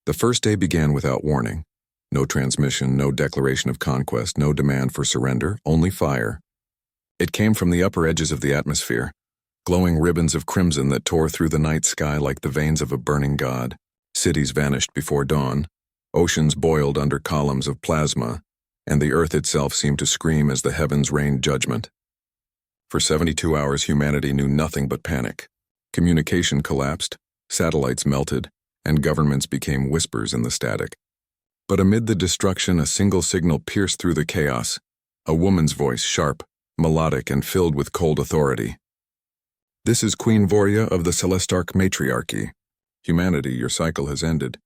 The first day began without warning. No transmission, no declaration of conquest, no demand for surrender, only fire. It came from the upper edges of the atmosphere, glowing ribbons of crimson that tore through the night sky like the veins of a burning god. Cities vanished before dawn, oceans boiled under columns of plasma, and the earth itself seemed to scream as the heavens rained judgment. For 72 hours humanity knew nothing but panic. Communication collapsed, satellites melted, and governments became whispers in the static. But amid the destruction, a single signal pierced through the chaos, a woman's voice, sharp, melodic, and filled with cold authority. "This is Queen Vorya of the Celestarch Matriarchy. Humanity, your cycle has ended.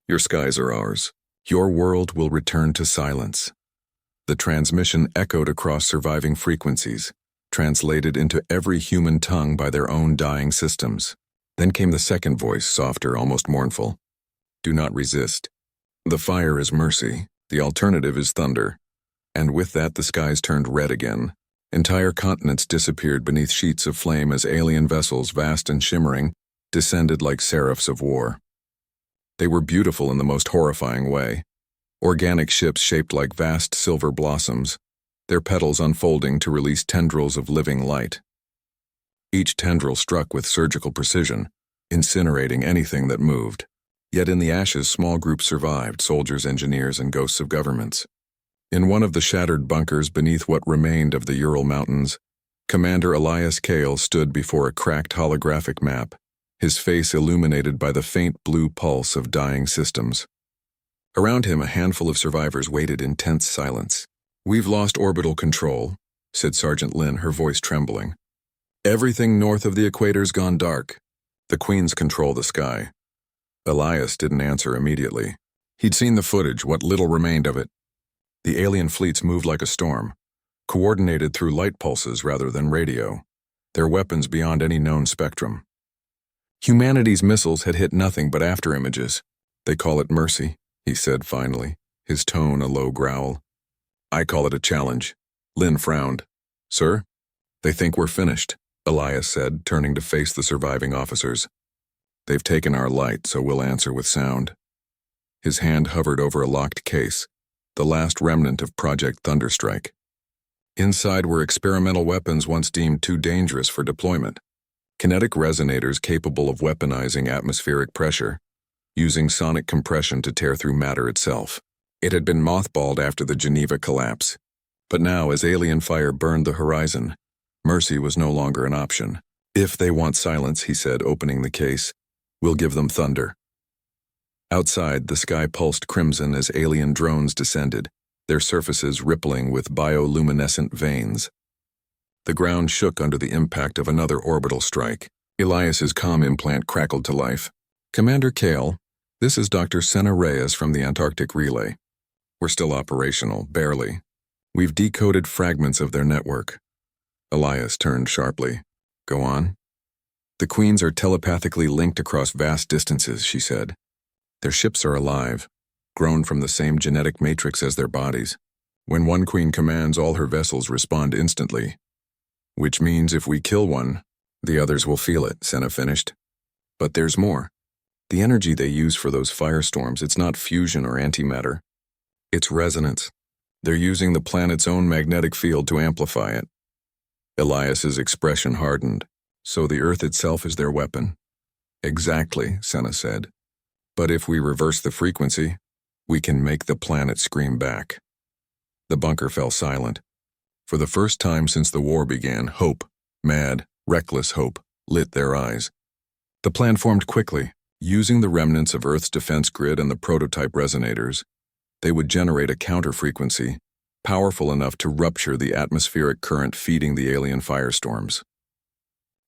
Your skies are ours. Your world will return to silence." The transmission echoed across surviving frequencies, translated into every human tongue by their own dying systems. Then came the second voice, softer, almost mournful. "Do not resist. The fire is mercy. The alternative is thunder." And with that, the skies turned red again. Entire continents disappeared beneath sheets of flame as alien vessels, vast and shimmering, descended like seraphs of war. They were beautiful in the most horrifying way. Organic ships shaped like vast silver blossoms, their petals unfolding to release tendrils of living light. Each tendril struck with surgical precision, incinerating anything that moved. Yet in the ashes, small groups survived, soldiers, engineers, and ghosts of governments. In one of the shattered bunkers beneath what remained of the Ural Mountains, Commander Elias Kael stood before a cracked holographic map, his face illuminated by the faint blue pulse of dying systems. Around him, a handful of survivors waited in tense silence. "We've lost orbital control," said Sergeant Lin, her voice trembling. "Everything north of the equator's gone dark. The Queens control the sky." Elias didn't answer immediately. He'd seen the footage, what little remained of it. The alien fleets moved like a storm, coordinated through light pulses rather than radio, their weapons beyond any known spectrum. Humanity's missiles had hit nothing but afterimages. "They call it mercy," he said finally, his tone a low growl. "I call it a challenge." Lin frowned. "Sir?" "They think we're finished," Elias said, turning to face the surviving officers. "They've taken our light, so we'll answer with sound." His hand hovered over a locked case, the last remnant of Project Thunderstrike. Inside were experimental weapons once deemed too dangerous for deployment. Kinetic resonators capable of weaponizing atmospheric pressure, using sonic compression to tear through matter itself. It had been mothballed after the Geneva collapse. But now, as alien fire burned the horizon, mercy was no longer an option. "If they want silence," he said, opening the case, "we'll give them thunder." Outside, the sky pulsed crimson as alien drones descended, their surfaces rippling with bioluminescent veins. The ground shook under the impact of another orbital strike. Elias's comm implant crackled to life. "Commander Kael, this is Dr. Senna Reyes from the Antarctic Relay. We're still operational, barely. We've decoded fragments of their network." Elias turned sharply. "Go on." "The Queens are telepathically linked across vast distances," she said. "Their ships are alive, grown from the same genetic matrix as their bodies. When one Queen commands, all her vessels respond instantly. Which means if we kill one, the others will feel it," Senna finished. "But there's more. The energy they use for those firestorms, it's not fusion or antimatter. It's resonance. They're using the planet's own magnetic field to amplify it." Elias's expression hardened. "So the Earth itself is their weapon?" "Exactly," Senna said. "But if we reverse the frequency, we can make the planet scream back." The bunker fell silent. For the first time since the war began, hope, mad, reckless hope, lit their eyes. The plan formed quickly. Using the remnants of Earth's defense grid and the prototype resonators, they would generate a counter-frequency, powerful enough to rupture the atmospheric current feeding the alien firestorms.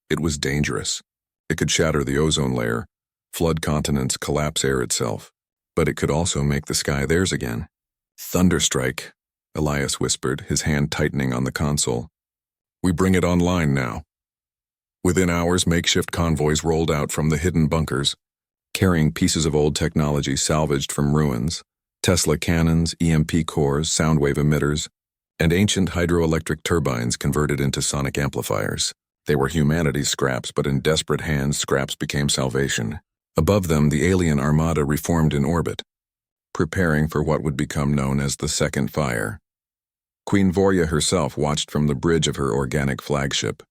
It was dangerous. It could shatter the ozone layer, flood continents, collapse air itself. But it could also make the sky theirs again. "Thunderstrike," Elias whispered, his hand tightening on the console. "We bring it online now." Within hours, makeshift convoys rolled out from the hidden bunkers, carrying pieces of old technology salvaged from ruins, Tesla cannons, EMP cores, soundwave emitters, and ancient hydroelectric turbines converted into sonic amplifiers. They were humanity's scraps, but in desperate hands, scraps became salvation. Above them, the alien armada reformed in orbit, preparing for what would become known as the Second Fire. Queen Vorya herself watched from the bridge of her organic flagship,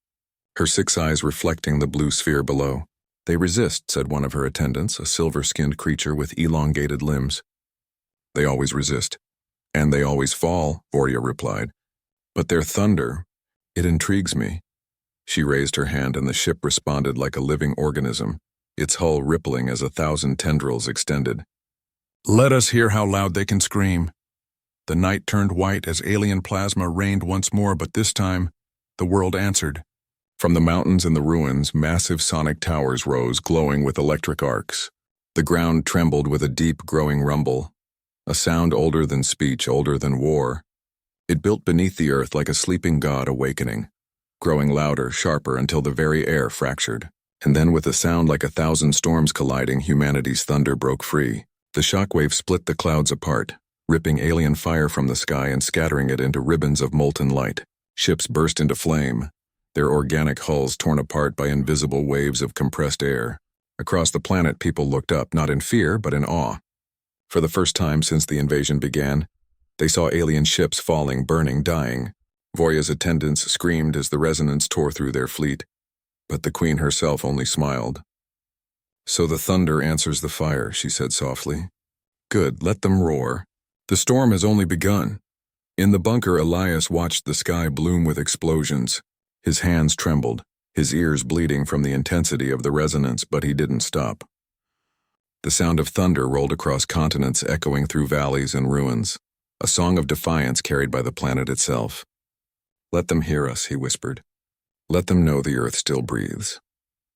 her 6 eyes reflecting the blue sphere below. "They resist," said one of her attendants, a silver-skinned creature with elongated limbs. "They always resist. And they always fall," Vorya replied. "But their thunder, it intrigues me." She raised her hand and the ship responded like a living organism, its hull rippling as 1,000 tendrils extended. "Let us hear how loud they can scream." The night turned white as alien plasma rained once more, but this time, the world answered. From the mountains and the ruins, massive sonic towers rose, glowing with electric arcs. The ground trembled with a deep, growing rumble, a sound older than speech, older than war. It built beneath the earth like a sleeping god awakening, growing louder, sharper, until the very air fractured. And then with a sound like 1,000 storms colliding, humanity's thunder broke free. The shockwave split the clouds apart, ripping alien fire from the sky and scattering it into ribbons of molten light. Ships burst into flame, their organic hulls torn apart by invisible waves of compressed air. Across the planet, people looked up, not in fear, but in awe. For the first time since the invasion began, they saw alien ships falling, burning, dying. Vorya's attendants screamed as the resonance tore through their fleet, but the Queen herself only smiled. "So the thunder answers the fire," she said softly. "Good, let them roar. The storm has only begun." In the bunker, Elias watched the sky bloom with explosions. His hands trembled, his ears bleeding from the intensity of the resonance, but he didn't stop. The sound of thunder rolled across continents, echoing through valleys and ruins, a song of defiance carried by the planet itself. "Let them hear us," he whispered. "Let them know the earth still breathes."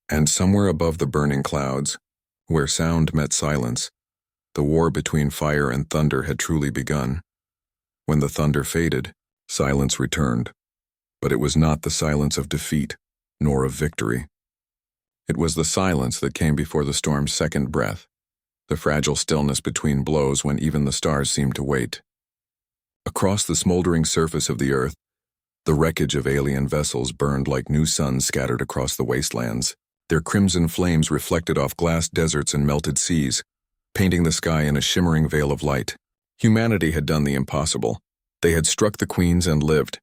And somewhere above the burning clouds, where sound met silence, the war between fire and thunder had truly begun. When the thunder faded, silence returned. But it was not the silence of defeat, nor of victory. It was the silence that came before the storm's second breath, the fragile stillness between blows when even the stars seemed to wait. Across the smoldering surface of the earth, the wreckage of alien vessels burned like new suns scattered across the wastelands. Their crimson flames reflected off glass deserts and melted seas, painting the sky in a shimmering veil of light. Humanity had done the impossible. They had struck the queens and lived.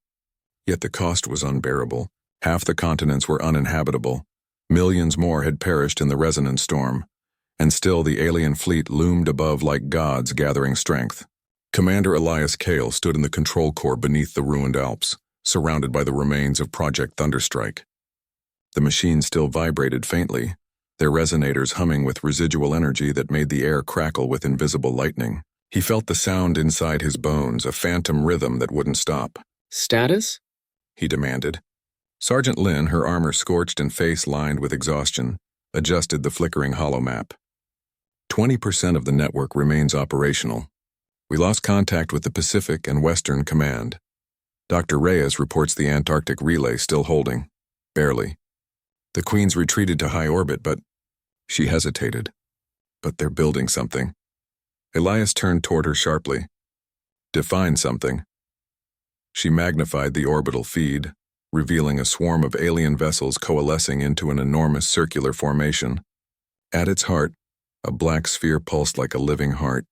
Yet the cost was unbearable. Half the continents were uninhabitable. Millions more had perished in the resonant storm. And still the alien fleet loomed above like gods gathering strength. Commander Elias Kael stood in the control core beneath the ruined Alps, surrounded by the remains of Project Thunderstrike. The machines still vibrated faintly, their resonators humming with residual energy that made the air crackle with invisible lightning. He felt the sound inside his bones, a phantom rhythm that wouldn't stop. "Status?" he demanded. Sergeant Lynn, her armor scorched and face lined with exhaustion, adjusted the flickering holomap. 20% of the network remains operational. We lost contact with the Pacific and Western Command. Dr. Reyes reports the Antarctic relay still holding. Barely. The Queen's retreated to high orbit, but... She hesitated. But they're building something. Elias turned toward her sharply. "Define something." She magnified the orbital feed, revealing a swarm of alien vessels coalescing into an enormous circular formation. At its heart, a black sphere pulsed like a living heart,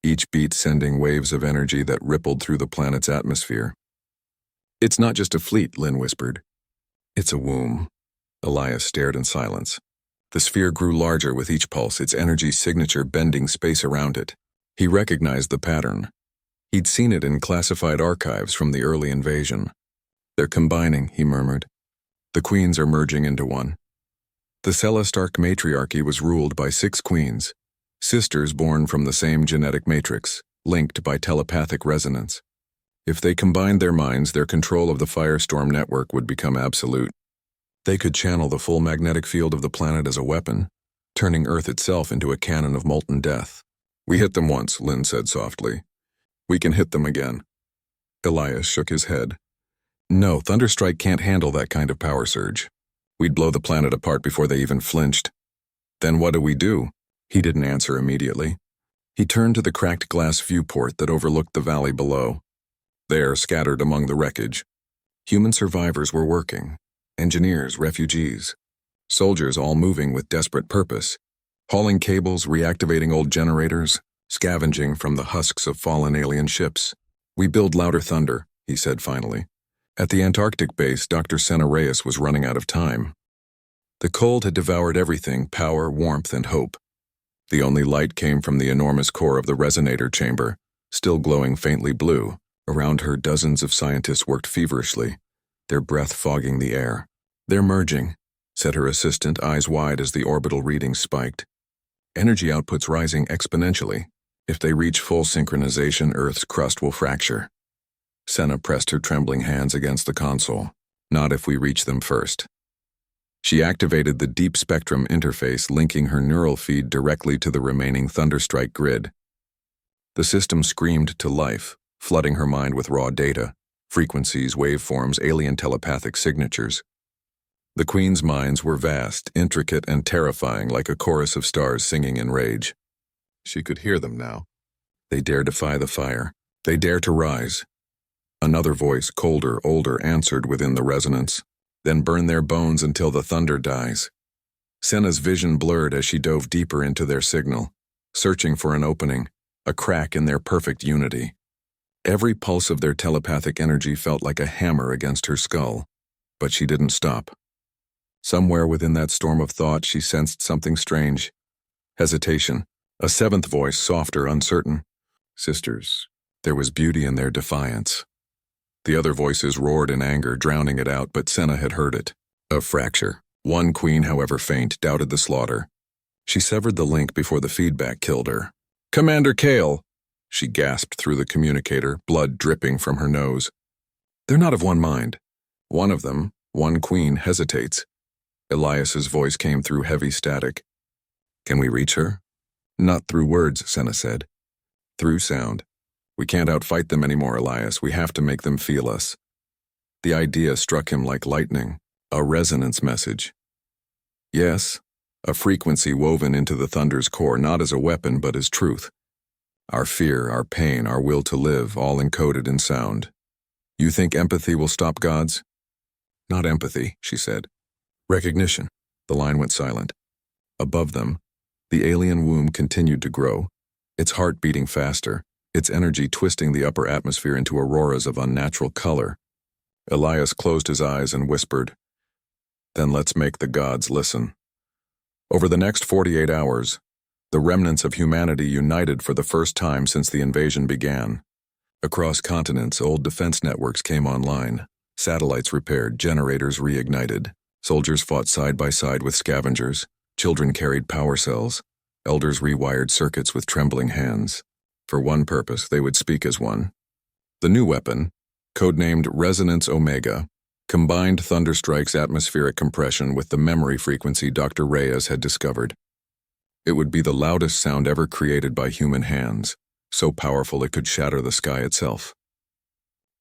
each beat sending waves of energy that rippled through the planet's atmosphere. "It's not just a fleet," Lynn whispered. "It's a womb." Elias stared in silence. The sphere grew larger with each pulse, its energy signature bending space around it. He recognized the pattern. He'd seen it in classified archives from the early invasion. "They're combining," he murmured. "The queens are merging into one." The Celestark matriarchy was ruled by 6 queens, sisters born from the same genetic matrix, linked by telepathic resonance. If they combined their minds, their control of the firestorm network would become absolute. They could channel the full magnetic field of the planet as a weapon, turning Earth itself into a cannon of molten death. "We hit them once," Lynn said softly. "We can hit them again." Elias shook his head. "No, Thunderstrike can't handle that kind of power surge. We'd blow the planet apart before they even flinched." "Then what do we do?" He didn't answer immediately. He turned to the cracked glass viewport that overlooked the valley below. There, scattered among the wreckage, human survivors were working. Engineers, refugees, soldiers all moving with desperate purpose. hauling cables, reactivating old generators, scavenging from the husks of fallen alien ships. "We build louder thunder," he said finally. At the Antarctic base, Dr. Senna Reyes was running out of time. The cold had devoured everything: power, warmth, and hope. The only light came from the enormous core of the resonator chamber, still glowing faintly blue. Around her, dozens of scientists worked feverishly, their breath fogging the air. "They're merging," said her assistant, eyes wide as the orbital readings spiked. "Energy output's rising exponentially. If they reach full synchronization, Earth's crust will fracture." Senna pressed her trembling hands against the console. "Not if we reach them first." She activated the deep spectrum interface, linking her neural feed directly to the remaining Thunderstrike grid. The system screamed to life, flooding her mind with raw data, frequencies, waveforms, alien telepathic signatures. The Queen's minds were vast, intricate, and terrifying, like a chorus of stars singing in rage. She could hear them now. They dare defy the fire. They dare to rise. Another voice, colder, older, answered within the resonance. "Then burn their bones until the thunder dies." Senna's vision blurred as she dove deeper into their signal, searching for an opening, a crack in their perfect unity. Every pulse of their telepathic energy felt like a hammer against her skull, but she didn't stop. Somewhere within that storm of thought, she sensed something strange. Hesitation. A seventh voice, softer, uncertain. "Sisters." There was beauty in their defiance. The other voices roared in anger, drowning it out, but Senna had heard it. A fracture. One queen, however faint, doubted the slaughter. She severed the link before the feedback killed her. "Commander Kael!" She gasped through the communicator, blood dripping from her nose. "They're not of one mind. One of them, one queen, hesitates." Elias's voice came through heavy static. "Can we reach her?" "Not through words," Senna said. "Through sound. We can't outfight them anymore, Elias. We have to make them feel us." The idea struck him like lightning, a resonance message. Yes, a frequency woven into the thunder's core, not as a weapon but as truth. Our fear, our pain, our will to live, all encoded in sound. "You think empathy will stop gods?" "Not empathy," she said. "Recognition." The line went silent. Above them, the alien womb continued to grow, its heart beating faster, its energy twisting the upper atmosphere into auroras of unnatural color. Elias closed his eyes and whispered, "Then let's make the gods listen." Over the next 48 hours, the remnants of humanity united for the first time since the invasion began. Across continents, old defense networks came online, satellites repaired, generators reignited. Soldiers fought side by side with scavengers, children carried power cells, elders rewired circuits with trembling hands. For one purpose, they would speak as one. The new weapon, codenamed Resonance Omega, combined Thunderstrike's atmospheric compression with the memory frequency Dr. Reyes had discovered. It would be the loudest sound ever created by human hands, so powerful it could shatter the sky itself.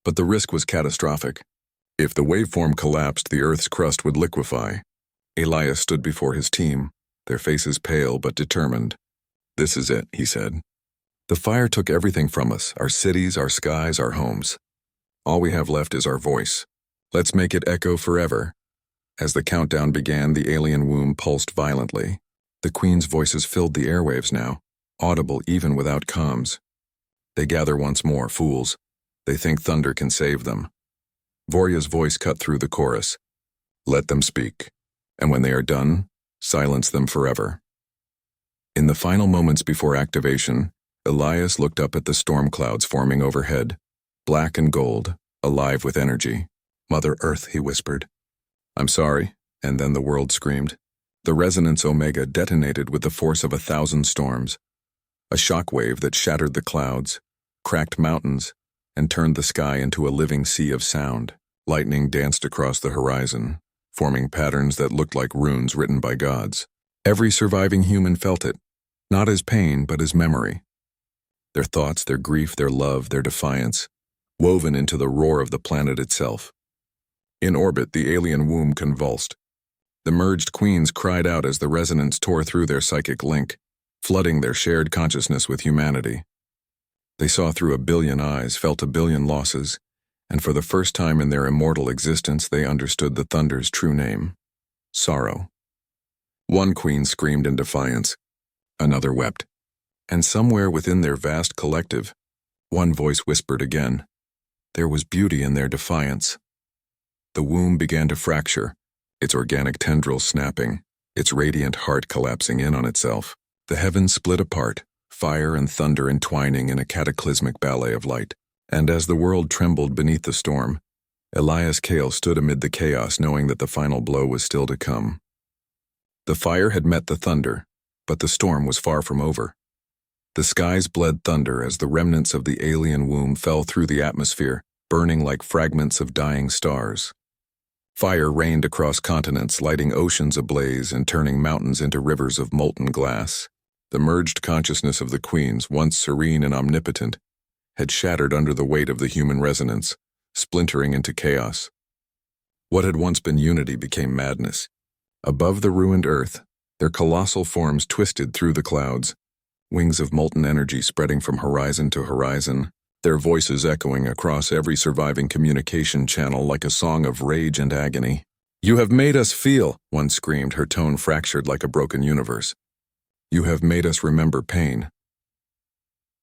But the risk was catastrophic. If the waveform collapsed, the Earth's crust would liquefy. Elias stood before his team, their faces pale but determined. "This is it," he said. "The fire took everything from us, our cities, our skies, our homes. All we have left is our voice. Let's make it echo forever." As the countdown began, the alien womb pulsed violently. The Queen's voices filled the airwaves now, audible even without comms. "They gather once more, fools. They think thunder can save them." Vorya's voice cut through the chorus. "Let them speak, and when they are done, silence them forever." In the final moments before activation, Elias looked up at the storm clouds forming overhead, black and gold, alive with energy. "Mother Earth," he whispered. "I'm sorry," and then the world screamed. The Resonance Omega detonated with the force of 1,000 storms, a shockwave that shattered the clouds, cracked mountains, and turned the sky into a living sea of sound. Lightning danced across the horizon, forming patterns that looked like runes written by gods. Every surviving human felt it, not as pain but as memory. Their thoughts, their grief, their love, their defiance, woven into the roar of the planet itself. In orbit, the alien womb convulsed. The merged queens cried out as the resonance tore through their psychic link, flooding their shared consciousness with humanity. They saw through 1 billion eyes, felt 1 billion losses, and for the first time in their immortal existence they understood the thunder's true name: sorrow. One queen screamed in defiance, Another wept. And somewhere within their vast collective, one voice whispered again. There was beauty in their defiance. The womb began to fracture, its organic tendrils snapping, its radiant heart collapsing in on itself. The heavens split apart, fire and thunder entwining in a cataclysmic ballet of light. And as the world trembled beneath the storm, Elias Kael stood amid the chaos, knowing that the final blow was still to come. The fire had met the thunder, but the storm was far from over. The skies bled thunder as the remnants of the alien womb fell through the atmosphere, burning like fragments of dying stars. Fire rained across continents, lighting oceans ablaze and turning mountains into rivers of molten glass. The merged consciousness of the queens, once serene and omnipotent, had shattered under the weight of the human resonance, splintering into chaos. What had once been unity became madness. Above the ruined earth, their colossal forms twisted through the clouds, wings of molten energy spreading from horizon to horizon, their voices echoing across every surviving communication channel like a song of rage and agony. "You have made us feel," one screamed, her tone fractured like a broken universe. "You have made us remember pain."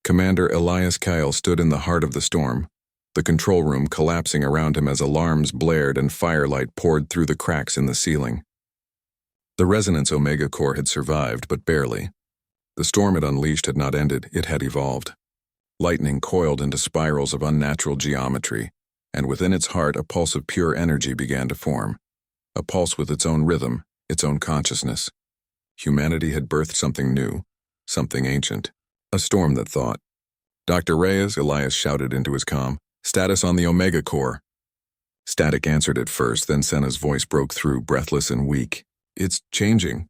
Commander Elias Kael stood in the heart of the storm, the control room collapsing around him as alarms blared and firelight poured through the cracks in the ceiling. The Resonance Omega core had survived, but barely. The storm it unleashed had not ended, it had evolved. Lightning coiled into spirals of unnatural geometry, and within its heart a pulse of pure energy began to form. A pulse with its own rhythm, its own consciousness. Humanity had birthed something new, something ancient. A storm that thought. "Dr. Reyes," Elias shouted into his comm. "Status on the Omega core." Static answered at first, then Senna's voice broke through, breathless and weak. "It's changing.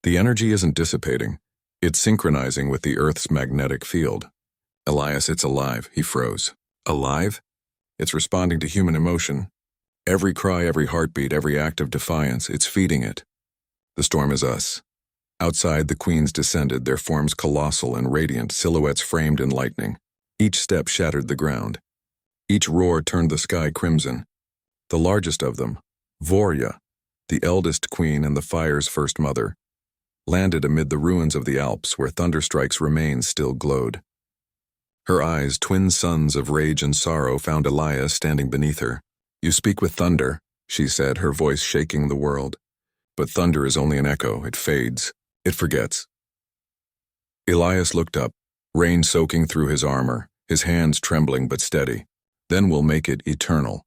The energy isn't dissipating. It's synchronizing with the Earth's magnetic field." "Elias, it's alive." He froze. "Alive?" "It's responding to human emotion. Every cry, every heartbeat, every act of defiance, it's feeding it. The storm is us." Outside, the queens descended, their forms colossal and radiant, silhouettes framed in lightning. Each step shattered the ground. Each roar turned the sky crimson. The largest of them, Vorya, the eldest queen and the fire's first mother, landed amid the ruins of the Alps where thunderstrikes' remains still glowed. Her eyes, twin suns of rage and sorrow, found Elias standing beneath her. "You speak with thunder," she said, her voice shaking the world. "But thunder is only an echo. It fades. It forgets." Elias looked up, rain soaking through his armor, his hands trembling but steady. "Then we'll make it eternal."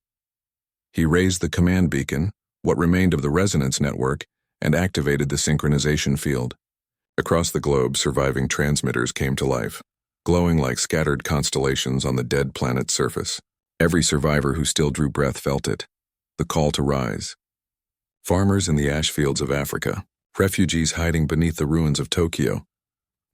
He raised the command beacon, what remained of the resonance network, and activated the synchronization field. Across the globe, surviving transmitters came to life, glowing like scattered constellations on the dead planet's surface. Every survivor who still drew breath felt it. The call to rise. Farmers in the ash fields of Africa, refugees hiding beneath the ruins of Tokyo,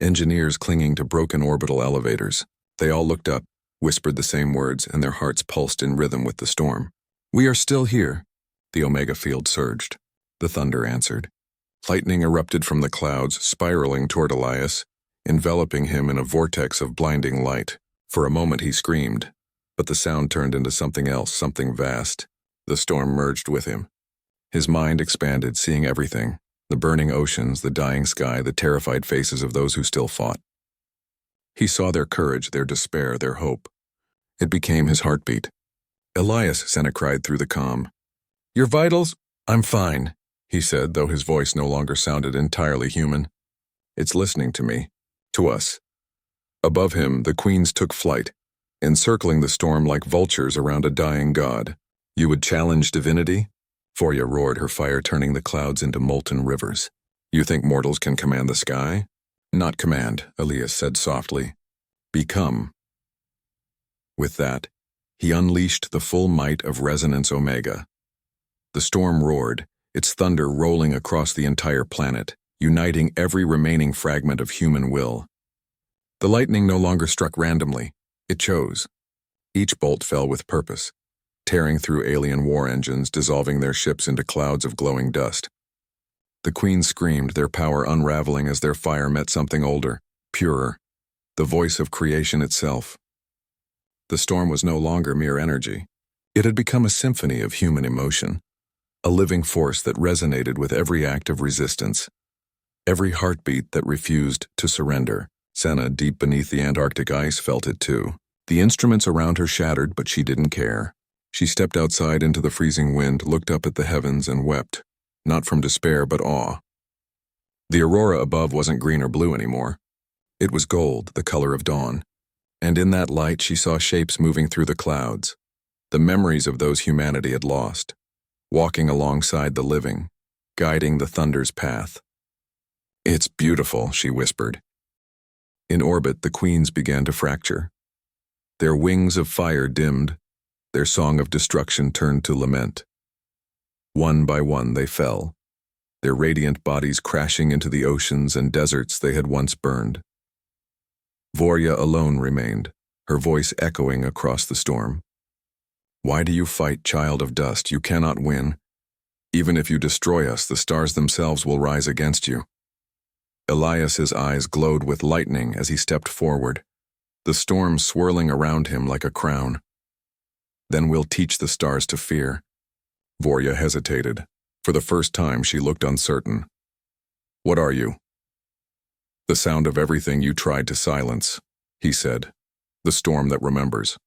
engineers clinging to broken orbital elevators. They all looked up, whispered the same words, and their hearts pulsed in rhythm with the storm. "We are still here." The Omega field surged. The thunder answered. Lightning erupted from the clouds, spiraling toward Elias, enveloping him in a vortex of blinding light. For a moment he screamed, but the sound turned into something else, something vast. The storm merged with him. His mind expanded, seeing everything. The burning oceans, the dying sky, the terrified faces of those who still fought. He saw their courage, their despair, their hope. It became his heartbeat. "Elias," Senna cried through the comm. "Your vitals?" "I'm fine," he said, though his voice no longer sounded entirely human. "It's listening to me. To us." Above him, the queens took flight, encircling the storm like vultures around a dying god. "You would challenge divinity?" Vorya roared, her fire turning the clouds into molten rivers. "You think mortals can command the sky?" "Not command," Elias said softly. "Become." With that, he unleashed the full might of Resonance Omega. The storm roared, its thunder rolling across the entire planet, uniting every remaining fragment of human will. The lightning no longer struck randomly. It chose. Each bolt fell with purpose, tearing through alien war engines, dissolving their ships into clouds of glowing dust. The queens screamed, their power unraveling as their fire met something older, purer, the voice of creation itself. The storm was no longer mere energy. It had become a symphony of human emotion, a living force that resonated with every act of resistance. Every heartbeat that refused to surrender. Senna, deep beneath the Antarctic ice, felt it too. The instruments around her shattered, but she didn't care. She stepped outside into the freezing wind, looked up at the heavens, and wept, not from despair but awe. The aurora above wasn't green or blue anymore. It was gold, the color of dawn. And in that light she saw shapes moving through the clouds, the memories of those humanity had lost, walking alongside the living, guiding the thunder's path. "It's beautiful," she whispered. In orbit, the queens began to fracture. Their wings of fire dimmed, their song of destruction turned to lament. One by one they fell, their radiant bodies crashing into the oceans and deserts they had once burned. Vorya alone remained, her voice echoing across the storm. "Why do you fight, child of dust? You cannot win. Even if you destroy us, the stars themselves will rise against you." Elias's eyes glowed with lightning as he stepped forward, the storm swirling around him like a crown. "Then we'll teach the stars to fear." Vorya hesitated. For the first time, she looked uncertain. "What are you?" "The sound of everything you tried to silence," he said. "The storm that remembers."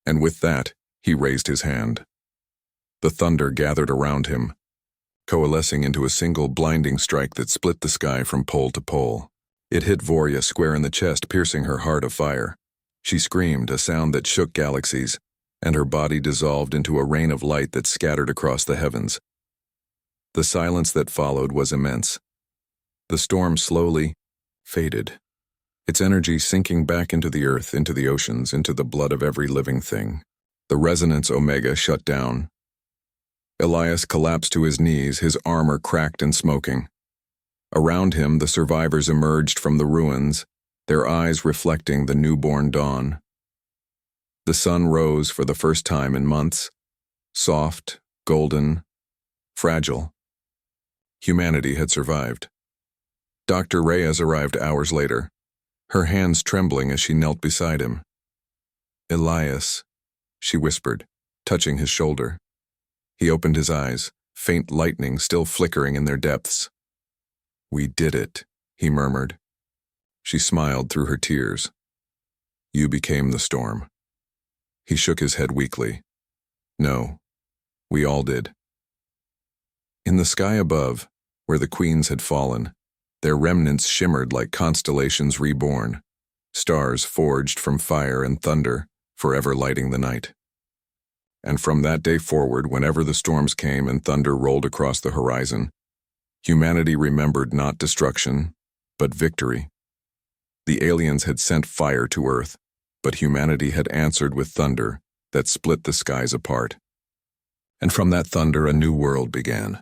And with that, he raised his hand. The thunder gathered around him, coalescing into a single blinding strike that split the sky from pole to pole. It hit Vorya square in the chest, piercing her heart of fire. She screamed, a sound that shook galaxies, and her body dissolved into a rain of light that scattered across the heavens. The silence that followed was immense. The storm slowly faded, its energy sinking back into the earth, into the oceans, into the blood of every living thing. The resonance omega shut down. Elias collapsed to his knees, his armor cracked and smoking. Around him, the survivors emerged from the ruins, their eyes reflecting the newborn dawn. The sun rose for the first time in months, soft, golden, fragile. Humanity had survived. Dr. Reyes arrived hours later, her hands trembling as she knelt beside him. "Elias," she whispered, touching his shoulder. He opened his eyes, faint lightning still flickering in their depths. "We did it," he murmured. She smiled through her tears. "You became the storm." He shook his head weakly. "No, we all did." In the sky above, where the queens had fallen, their remnants shimmered like constellations reborn, stars forged from fire and thunder, forever lighting the night. And from that day forward, whenever the storms came and thunder rolled across the horizon, humanity remembered not destruction, but victory. The aliens had sent fire to Earth, but humanity had answered with thunder that split the skies apart. And from that thunder, a new world began.